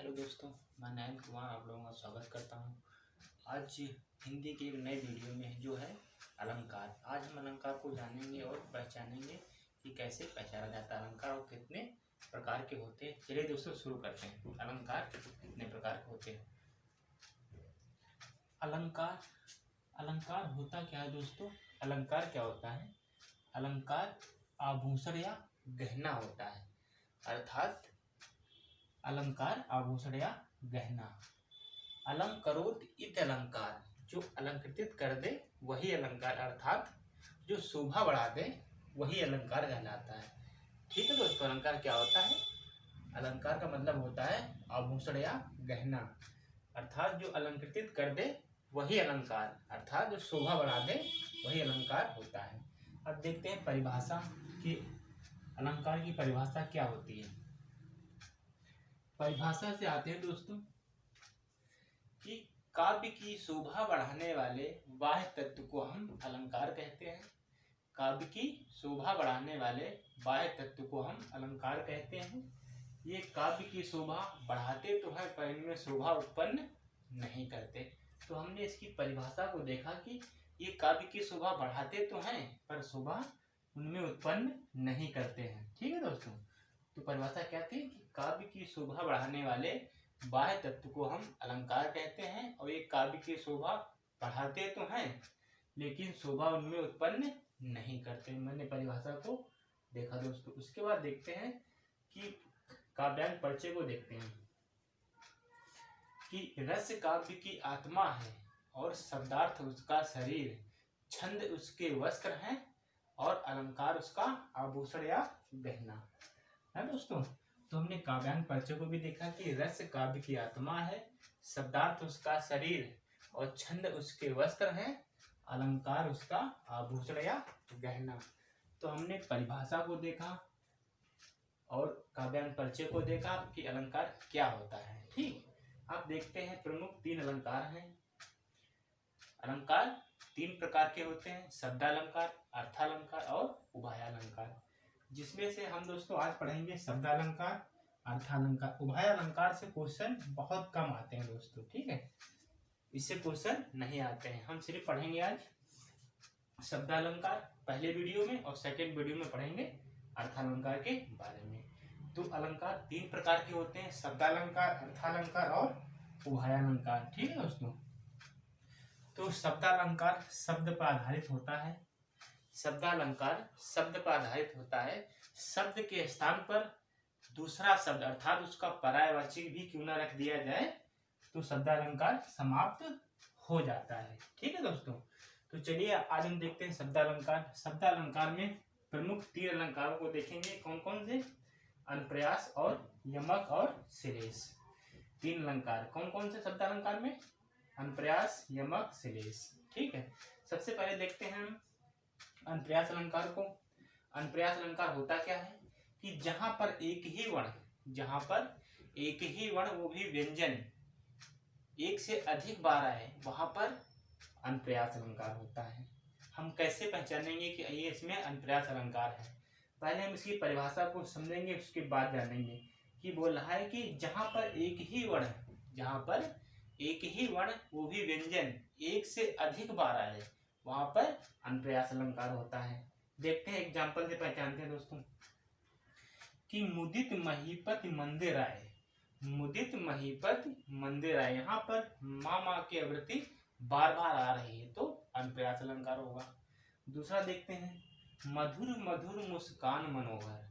Hello दोस्तों, मैं नयन कुमार आप लोगों का स्वागत करता हूं। आज हिंदी की एक नई वीडियो में जो है अलंकार। आज हम अलंकार को जानेंगे और पहचानेंगे कि कैसे पहचाना जाता है अलंकार और कितने प्रकार के होते हैं। चलिए दोस्तों शुरू करते हैं। अलंकार कितने प्रकार के होते हैं। अलंकार अलंकार होता क्या है दोस्तों? अलंकार क्या होता है? अलंकार आभूषण या गहना होता है, अर्थात अलंकार आभूषण या गहना। अलंकरोत इत अलंकार, जो अलंकृत कर दे वही अलंकार, अर्थात जो शोभा बढ़ा दे वही अलंकार कहलाता है। ठीक है दोस्तों, अलंकार क्या होता है? अलंकार का मतलब होता है आभूषण या गहना, अर्थात जो अलंकृत कर दे वही अलंकार, अर्थात जो शोभा बढ़ा दे वही अलंकार होता है। अब देखते हैं परिभाषा कि अलंकार की परिभाषा क्या होती है। परिभाषा से आते हैं दोस्तों कि काव्य की शोभा बढ़ाने वाले बाह्य तत्व को हम अलंकार कहते हैं। काव्य की शोभा बढ़ाने वाले बाह्य तत्व को हम अलंकार कहते हैं। ये काव्य की शोभा बढ़ाते तो है पर इनमें शोभा उत्पन्न नहीं करते। तो हमने इसकी परिभाषा को देखा कि ये काव्य की शोभा बढ़ाते तो हैं पर शोभा उनमें उत्पन्न नहीं करते हैं। ठीक है दोस्तों, तो परिभाषा क्या थी कि काव्य की शोभा बढ़ाने वाले बाह्य तत्व को हम अलंकार कहते हैं और ये काव्य की शोभा बढ़ाते तो हैं लेकिन शोभा उनमें उत्पन्न नहीं करते। मैंने परिभाषा को देखा दोस्तों। उसके बाद देखते हैं कि काव्यांग परिचय को देखते हैं कि रस काव्य की आत्मा है और शब्दार्थ उसका शरीर, छंद उसके वस्त्र हैं और अलंकार उसका आभूषण या गहना है दोस्तों। तो हमने काव्यांग परिचय को भी देखा कि रस काव्य की आत्मा है, शब्दार्थ उसका शरीर और छंद उसके वस्त्र हैं, अलंकार उसका आभूषण या गहना। तो हमने परिभाषा को देखा और काव्यांग परिचय को देखा कि अलंकार क्या होता है। ठीक, आप देखते हैं प्रमुख 3 अलंकार हैं। अलंकार 3 प्रकार के होते हैं, शब्दालंकार, अर्थालंकार और उभयालंकार, जिसमें से हम दोस्तों आज पढ़ेंगे शब्दालंकार, अर्थालंकार। उभयालंकार से क्वेश्चन बहुत कम आते हैं दोस्तों। ठीक है, इससे क्वेश्चन नहीं आते हैं। हम सिर्फ पढ़ेंगे आज शब्दालंकार पहले वीडियो में और सेकंड वीडियो में पढ़ेंगे अर्थालंकार के बारे में। तो अलंकार 3 प्रकार के होते हैं, शब्दालंकार, अर्थालंकार और उभयालंकार। ठीक है दोस्तों, तो शब्दालंकार शब्द पर आधारित होता है। शब्दालंकार शब्द पर आधारित होता है। शब्द के स्थान पर दूसरा शब्द अर्थात उसका पर्यायवाची भी क्यों ना रख दिया जाए तो शब्दालंकार समाप्त हो जाता है। ठीक है दोस्तों, तो चलिए आज हम देखते हैं शब्दालंकार। शब्दालंकार में प्रमुख 3 अलंकारों को देखेंगे। कौन कौन से? अनुप्रयास और यमक और श्लेष। 3 अलंकार कौन कौन से शब्दालंकार में? अनुप्रयास, यमक, श्लेष। ठीक है, सबसे पहले देखते हैं हम अनुप्रयास अलंकार को। अनुप्रयास अलंकार होता क्या है कि जहां पर एक ही वर्ण वो भी व्यंजन एक से अधिक बार आए वहां पर अनुप्रयास अलंकार होता है। हम कैसे पहचानेंगे कि ये इसमें अनुप्रयास अलंकार है? पहले हम इसकी परिभाषा को समझेंगे, उसके बाद जानेंगे कि बोल रहा है कि जहां पर एक ही वर्ण वो भी व्यंजन एक से अधिक बार आए वहां पर अनुप्रयास अलंकार होता है। देखते हैं एग्जाम्पल से पहचानते हैं दोस्तों कि मुदित महीपति मंदिर आए। मुदित महीपति मंदिर आए, यहाँ पर माँ की आवृत्ति बार बार आ रही है तो अनुप्रयास अलंकार होगा। दूसरा देखते हैं मधुर मधुर मुस्कान मनोहर।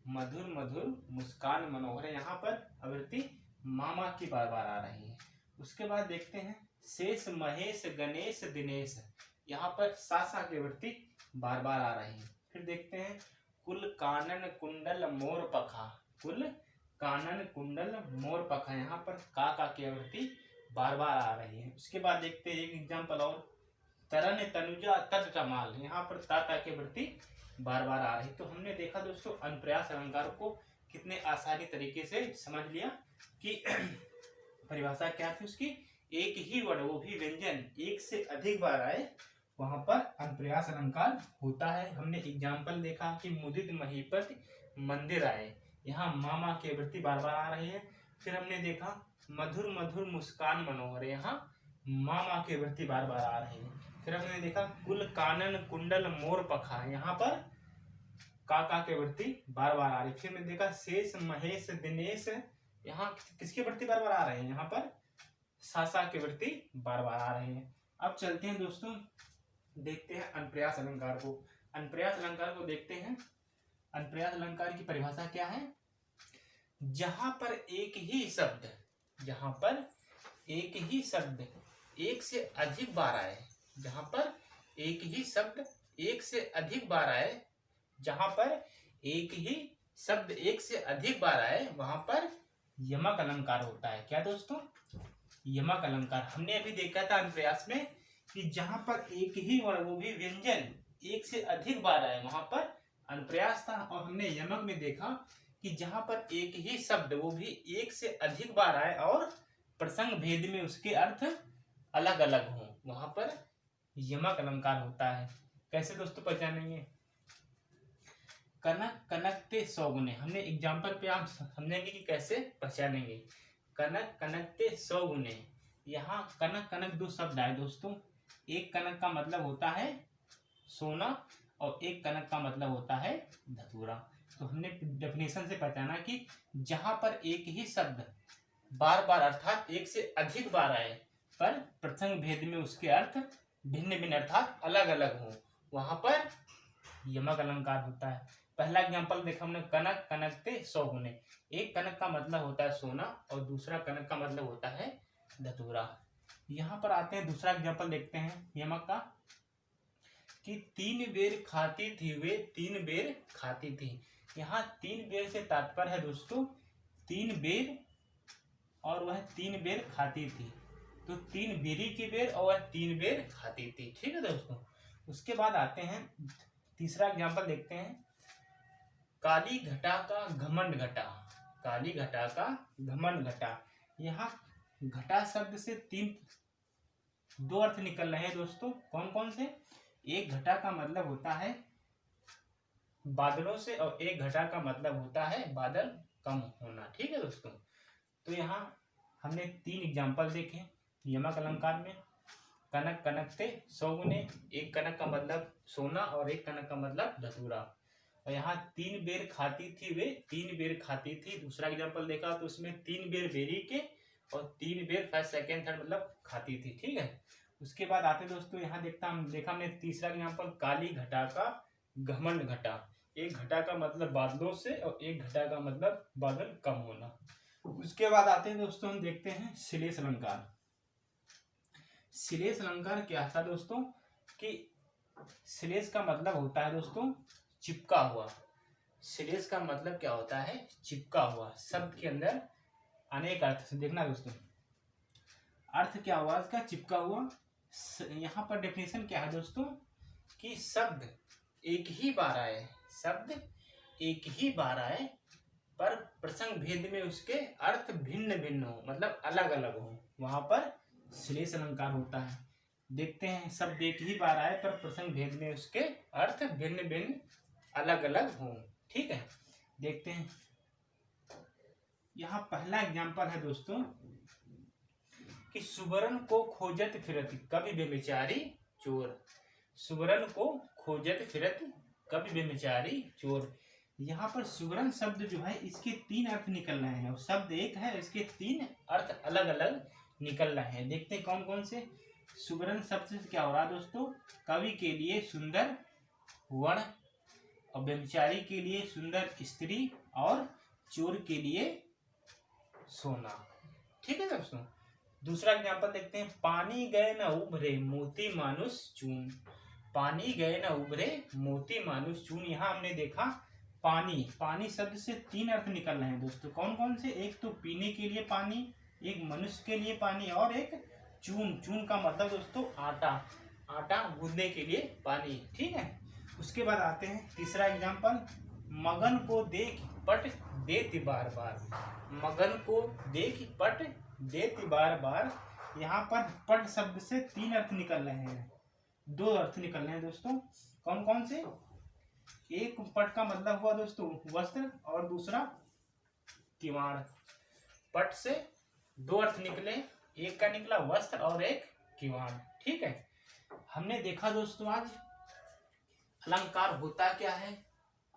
मधुर मधुर मुस्कान मनोहर, यहाँ पर आवृत्ति मामा की बार बार आ रही है। उसके बाद देखते हैं शेष महेश गणेश दिनेश, यहाँ पर सा की आवृत्ति बार बार आ रही है। फिर देखते हैं कुल कानन कुंडल मोर पखा। कुल कानन कुंडल मोर पखा, यहाँ पर का की आवृत्ति बार बार आ रही है। उसके बाद देखते हैं एक एग्जाम्पल और, तरन तनुजा तट कमाल, यहाँ पर ता की आवृत्ति बार बार आ रही। तो हमने देखा दोस्तों अनुप्रयास अलंकार को कितने आसानी तरीके से समझ लिया कि परिभाषा क्या थी उसकी। एक ही वर्ण वो भी व्यंजन एक से अधिक बार आए वहां पर अनुप्रयास अलंकार होता है। हमने एग्जाम्पल देखा कि मुदित महीपति मंदिर आए, यहाँ मामा की आवृत्ति बार बार आ रही है फिर हमने देखा मधुर मधुर मुस्कान मनोहर, यहाँ माँ माँ के वृत्ति बार बार आ रहे हैं। फिर हमने देखा कुल कानन कुंडल मोर पखा, यहाँ पर का के वृत्ति बार बार आ रही। फिर हमने देखा शेष महेश दिनेश, यहाँ किसके वृत्ति बार बार आ रहे हैं, यहाँ पर सा के वृत्ति बार बार आ रहे हैं। अब चलते हैं दोस्तों, देखते हैं अनुप्रास अलंकार को। अनुप्रास अलंकार को देखते हैं। अनुप्रास अलंकार की परिभाषा क्या है? जहां पर एक ही शब्द, जहां पर एक ही शब्द एक से अधिक बार आए, जहां पर एक ही शब्द एक से अधिक बार आए, जहां पर एक ही शब्द एक से अधिक बार आए, वहां पर यमक अलंकार होता है। क्या दोस्तों? यमक अलंकार। हमने अभी देखा था अनुप्रास में कि जहां पर एक ही वर्ण, वो भी व्यंजन, एक से अधिक बार आए, वहां पर अनुप्रास था। और हमने यमक में देखा कि जहां पर एक ही शब्द, वो भी एक से अधिक बार आए और प्रसंग भेद में उसके अर्थ अलग अलग हों, वहां पर यमक अलंकार होता है। कैसे दोस्तों पहचानेंगे? कनक कनकते सौगुने, हमने एग्जाम्पल पे आप समझेंगे कि कैसे पहचानेंगे। कनक कनकते सौगुने, यहाँ कनक कनक दो शब्द आए दोस्तों। एक कनक का मतलब होता है सोना और एक कनक का मतलब होता है धतूरा। तो हमने डेफिनेशन से पहचाना कि जहां पर एक ही शब्द बार बार अर्थात एक से अधिक बार आए पर प्रसंग भेद में उसके अर्थ भिन्न भिन्न अर्थात अलग अलग हो, वहां पर यमक अलंकार होता है। पहला एग्जाम्पल देखा हमने, कनक कनकते सौगुने। एक कनक का मतलब होता है सोना और दूसरा कनक का मतलब होता है धतूरा। यहाँ पर आते हैं, दूसरा एग्जाम्पल देखते हैं यमक का, कि 3 बेर खाती थी वे 3 बेर खाती थी। यहाँ 3 बेर से तात्पर्य है दोस्तों 3 बेर, और वह 3 बेर खाती थी, तो 3 बेरी की बेर और वह 3 बेर खाती थी। ठीक है दोस्तों। उसके बाद आते हैं, तीसरा एग्जाम्पल देखते हैं, काली घटा का घमंड घटा। काली घटा का घमंड घटा, यहाँ घटा शब्द से दो अर्थ निकल रहे हैं दोस्तों। कौन कौन से? एक घटा का मतलब होता है बादलों से और एक घटा का मतलब होता है बादल कम होना। ठीक है दोस्तों। तो यहाँ हमने 3 एग्जाम्पल देखे यमक अलंकार में। कनक कनकते सौगुने, एक कनक का मतलब सोना और एक कनक का मतलब धतूरा। और यहाँ 3 बेर खाती थी वे 3 बेर खाती थी। दूसरा एग्जाम्पल देखा तो उसमें 3 बेर बेरी के और 3 बेर फर्स्ट सेकेंड थर्ड मतलब खाती थी। ठीक है। उसके बाद आते दोस्तों, यहाँ देखा हमने तीसरा एग्जाम्पल, काली घटा का घमंड घटा। एक घटा का मतलब बादलों से और एक घटा का मतलब बादल कम होना। उसके बाद आते हैं दोस्तों, हम देखते हैं श्लेष अलंकार। श्लेष अलंकार क्या था दोस्तों? कि श्लेष का मतलब होता है दोस्तों चिपका हुआ। श्लेष का मतलब क्या होता है? चिपका हुआ। शब्द के अंदर अनेक अर्थ से देखना दोस्तों, अर्थ क्या हुआ इसका? चिपका हुआ। यहाँ पर डेफिनेशन क्या है दोस्तों? कि शब्द एक ही बार आए, शब्द एक ही बार आए पर प्रसंग भेद में उसके अर्थ भिन्न भिन्न हो, मतलब अलग अलग हो, वहां पर श्लेष अलंकार होता है। देखते हैं, शब्द एक ही बार आए पर प्रसंग भेद में उसके अर्थ भिन्न भिन्न अलग अलग हो। ठीक है। देखते हैं, यहाँ पहला एग्जाम्पल है दोस्तों कि सुवर्ण को खोजत फिरत कभी बेचारी चोर। सुवर्ण को खोजत फिरत कभी बेचारी चोर। यहाँ पर सुवर्ण शब्द जो है इसके 3 अर्थ निकल रहे हैं और शब्द एक है, इसके 3 अर्थ अलग अलग निकल रहे हैं। देखते हैं कौन कौन से। सुवर्ण शब्द से क्या हो रहा है दोस्तों? कवि के लिए सुंदर वर्ण, और बेचारी के लिए सुंदर स्त्री, और चोर के लिए सोना। ठीक है दोस्तों। दूसरा एग्जाम्पल देखते हैं, पानी गए न उभरे मोती मानुष चून। पानी गए न उभरे मोती मानुष चून। यहाँ हमने देखा पानी, पानी शब्द से 3 अर्थ निकल रहे हैं दोस्तों। कौन कौन से? एक तो पीने के लिए पानी, एक मनुष्य के लिए पानी, और एक चून। चून का मतलब दोस्तों आटा, आटा गूंदने के लिए पानी। ठीक है। उसके बाद आते हैं तीसरा एग्जाम्पल, मगन को देख पट देती बार बार। मगन को देख पट देती बार बार। यहाँ पर पट शब्द से 3 अर्थ निकल रहे हैं, 2 अर्थ निकल रहे हैं दोस्तों। कौन कौन से? एक पट का मतलब हुआ दोस्तों वस्त्र, और दूसरा किवाड़। पट से दो अर्थ निकले, एक का निकला वस्त्र और एक किवाड़। ठीक है, हमने देखा दोस्तों आज अलंकार होता क्या है,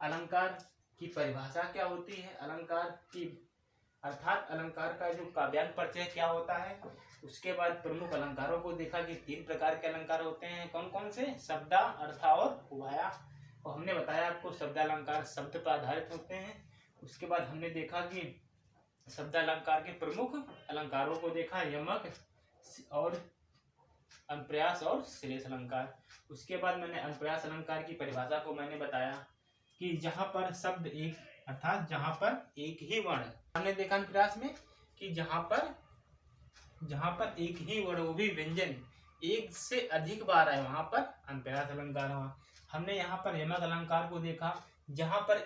अलंकार की परिभाषा क्या होती है, अलंकार की अर्थात अलंकार का जो काव्यांग परिचय क्या होता है। उसके बाद प्रमुख अलंकारों को देखा कि 3 प्रकार के अलंकार होते हैं, कौन कौन से, शब्दा, अर्था और उभया। और हमने बताया आपको शब्दालंकार शब्द पर आधारित होते हैं। उसके बाद हमने देखा कि शब्दालंकार के प्रमुख अलंकारों को देखा, यमक और अनुप्रास और श्लेष अलंकार। उसके बाद मैंने अनुप्रास अलंकार की परिभाषा को मैंने बताया कि जहां पर शब्द एक अर्थात जहां पर एक ही वर्ण, हमने देखा अनुप्रास में कि जहां पर एक ही वर्ण वो भी व्यंजन एक से अधिक बार आए वहां पर अनुप्रास अलंकार हुआ। हमने यहाँ पर यमक अलंकार को देखा, जहां पर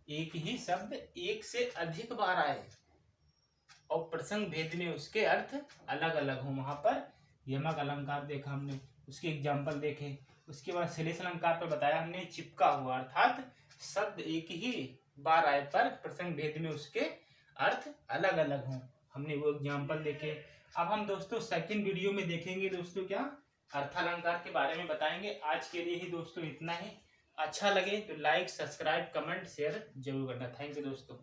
एक ही शब्द एक से अधिक बार आए और प्रसंग भेद में उसके अर्थ अलग अलग हो, वहां पर यमक अलंकार देखा हमने, उसके एग्जाम्पल देखे। उसके बाद श्लेष अलंकार पर बताया हमने चिपका हुआ, अर्थात शब्द एक ही बार आए पर प्रसंग भेद में उसके अर्थ अलग अलग हों, हमने वो एग्जाम्पल देखे। अब हम दोस्तों सेकंड वीडियो में देखेंगे दोस्तों क्या अर्थालंकार के बारे में बताएंगे। आज के लिए ही दोस्तों इतना ही। अच्छा लगे तो लाइक, सब्सक्राइब, कमेंट, शेयर जरूर करना। थैंक यू दोस्तों।